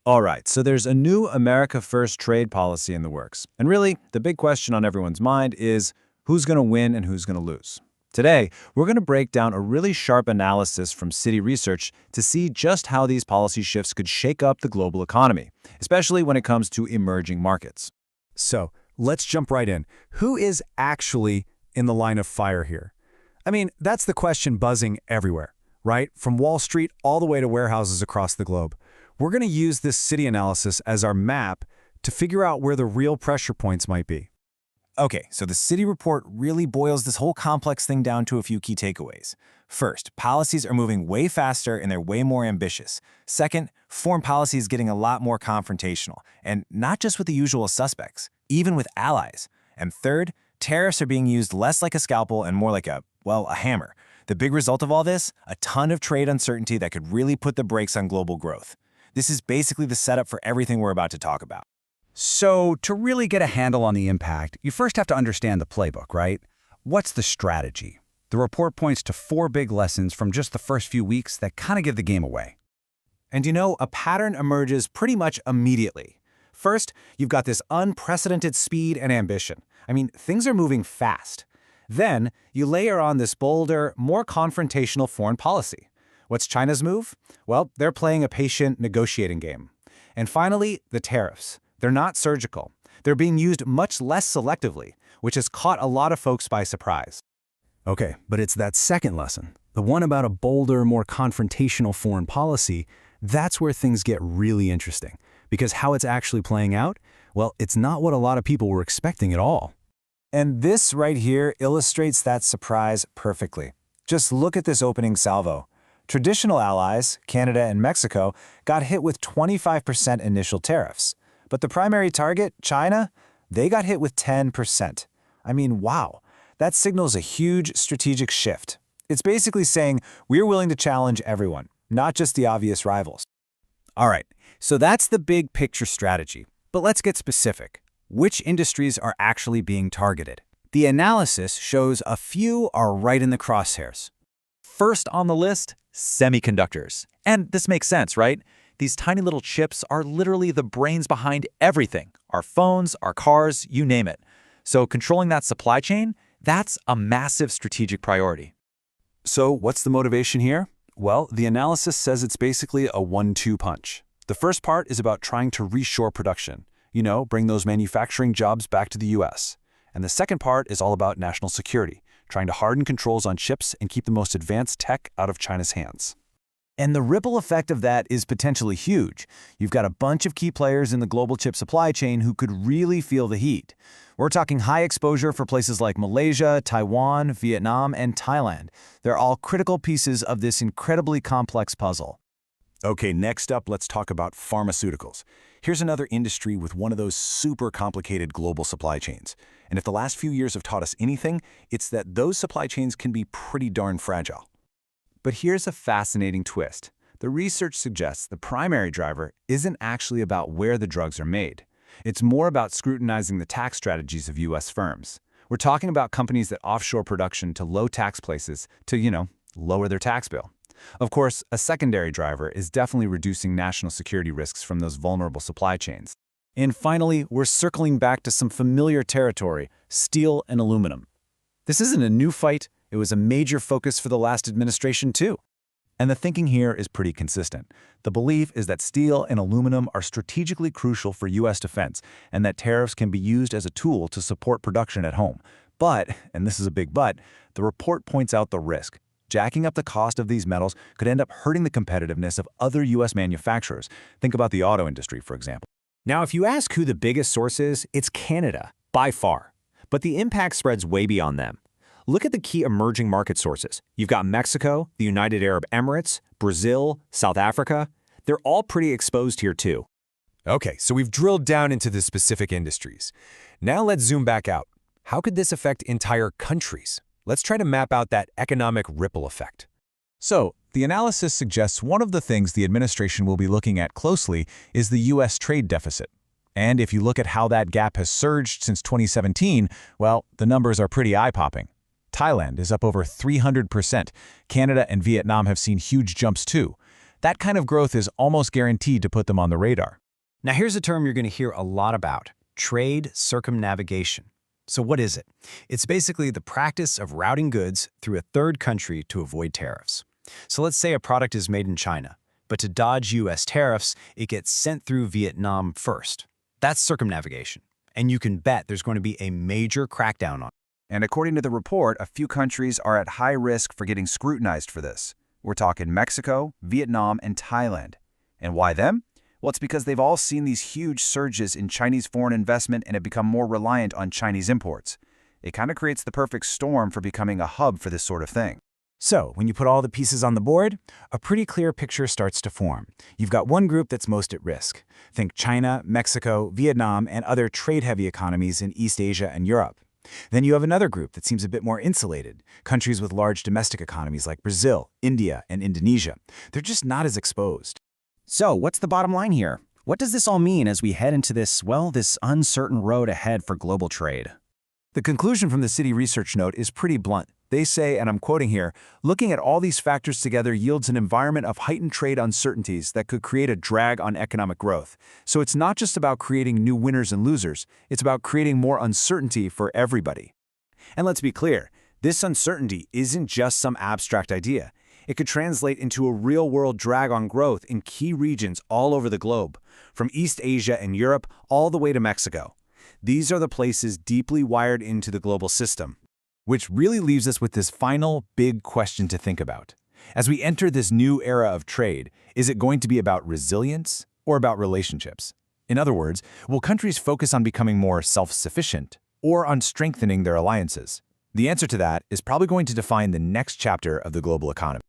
All right, so there's a new America First trade policy in the works. And really, the big question on everyone's mind is who's going to win and who's going to lose. Today, we're going to break down a really sharp analysis from Citi Research to see just how these policy shifts could shake up the global economy, especially when it comes to emerging markets. So let's jump right in. Who is actually in the line of fire here? I mean, that's the question buzzing everywhere, right? From Wall Street all the way to warehouses across the globe. We're going to use this Citi analysis as our map to figure out where the real pressure points might be. Okay, so the Citi report really boils this whole complex thing down to a few key takeaways. First, policies are moving way faster and they're way more ambitious. Second, foreign policy is getting a lot more confrontational, and not just with the usual suspects, even with allies. And third, tariffs are being used less like a scalpel and more like a hammer. The big result of all this? A ton of trade uncertainty that could really put the brakes on global growth. This is basically the setup for everything we're about to talk about. So to really get a handle on the impact, you first have to understand the playbook, right? What's the strategy? The report points to 4 big lessons from just the first few weeks that kind of give the game away. And a pattern emerges pretty much immediately. First, you've got this unprecedented speed and ambition. I mean, things are moving fast. Then, you layer on this bolder, more confrontational foreign policy. What's China's move? Well, they're playing a patient negotiating game. And finally, the tariffs. They're not surgical. They're being used much less selectively, which has caught a lot of folks by surprise. Okay, but it's that second lesson, the one about a bolder, more confrontational foreign policy, that's where things get really interesting. Because how it's actually playing out, well, it's not what a lot of people were expecting at all. And this right here illustrates that surprise perfectly. Just look at this opening salvo. Traditional allies, Canada and Mexico, got hit with 25% initial tariffs. But the primary target, China, they got hit with 10%. I mean, wow, that signals a huge strategic shift. It's basically saying we're willing to challenge everyone, not just the obvious rivals. All right, so that's the big picture strategy. But let's get specific. Which industries are actually being targeted? The analysis shows a few are right in the crosshairs. First on the list, semiconductors. And this makes sense, right? These tiny little chips are literally the brains behind everything. Our phones, our cars, you name it. So controlling that supply chain, that's a massive strategic priority. So what's the motivation here? Well, the analysis says it's basically a 1-2 punch. The first part is about trying to reshore production. Bring those manufacturing jobs back to the US. And the second part is all about national security, trying to harden controls on chips and keep the most advanced tech out of China's hands. And the ripple effect of that is potentially huge. You've got a bunch of key players in the global chip supply chain who could really feel the heat. We're talking high exposure for places like Malaysia, Taiwan, Vietnam, and Thailand. They're all critical pieces of this incredibly complex puzzle. Okay, next up, let's talk about pharmaceuticals. Here's another industry with one of those super complicated global supply chains. And if the last few years have taught us anything, it's that those supply chains can be pretty darn fragile. But here's a fascinating twist. The research suggests the primary driver isn't actually about where the drugs are made. It's more about scrutinizing the tax strategies of U.S. firms. We're talking about companies that offshore production to low-tax places to, lower their tax bill. Of course, a secondary driver is definitely reducing national security risks from those vulnerable supply chains. And finally, we're circling back to some familiar territory, steel and aluminum. This isn't a new fight. It was a major focus for the last administration, too. And the thinking here is pretty consistent. The belief is that steel and aluminum are strategically crucial for U.S. defense, and that tariffs can be used as a tool to support production at home. But, and this is a big but, the report points out the risk. Jacking up the cost of these metals could end up hurting the competitiveness of other U.S. manufacturers. Think about the auto industry, for example. Now, if you ask who the biggest source is, it's Canada, by far. But the impact spreads way beyond them. Look at the key emerging market sources. You've got Mexico, the United Arab Emirates, Brazil, South Africa. They're all pretty exposed here too. Okay, so we've drilled down into the specific industries. Now let's zoom back out. How could this affect entire countries? Let's try to map out that economic ripple effect. So, the analysis suggests one of the things the administration will be looking at closely is the U.S. trade deficit. And if you look at how that gap has surged since 2017, well, the numbers are pretty eye-popping. Thailand is up over 300%. Canada and Vietnam have seen huge jumps too. That kind of growth is almost guaranteed to put them on the radar. Now here's a term you're going to hear a lot about: trade circumnavigation. So what is it? It's basically the practice of routing goods through a third country to avoid tariffs. So let's say a product is made in China, but to dodge US tariffs, it gets sent through Vietnam first. That's circumnavigation. And you can bet there's going to be a major crackdown on it. And according to the report, a few countries are at high risk for getting scrutinized for this. We're talking Mexico, Vietnam, and Thailand. And why them? Well, it's because they've all seen these huge surges in Chinese foreign investment and have become more reliant on Chinese imports. It kind of creates the perfect storm for becoming a hub for this sort of thing. So, when you put all the pieces on the board, a pretty clear picture starts to form. You've got one group that's most at risk. Think China, Mexico, Vietnam, and other trade-heavy economies in East Asia and Europe. Then you have another group that seems a bit more insulated, countries with large domestic economies like Brazil, India, and Indonesia. They're just not as exposed. So what's the bottom line here? What does this all mean as we head into this uncertain road ahead for global trade? The conclusion from the Citi research note is pretty blunt. They say, and I'm quoting here, looking at all these factors together yields an environment of heightened trade uncertainties that could create a drag on economic growth. So it's not just about creating new winners and losers, it's about creating more uncertainty for everybody. And let's be clear, this uncertainty isn't just some abstract idea. It could translate into a real-world drag on growth in key regions all over the globe, from East Asia and Europe all the way to Mexico. These are the places deeply wired into the global system. Which really leaves us with this final big question to think about. As we enter this new era of trade, is it going to be about resilience or about relationships? In other words, will countries focus on becoming more self-sufficient or on strengthening their alliances? The answer to that is probably going to define the next chapter of the global economy.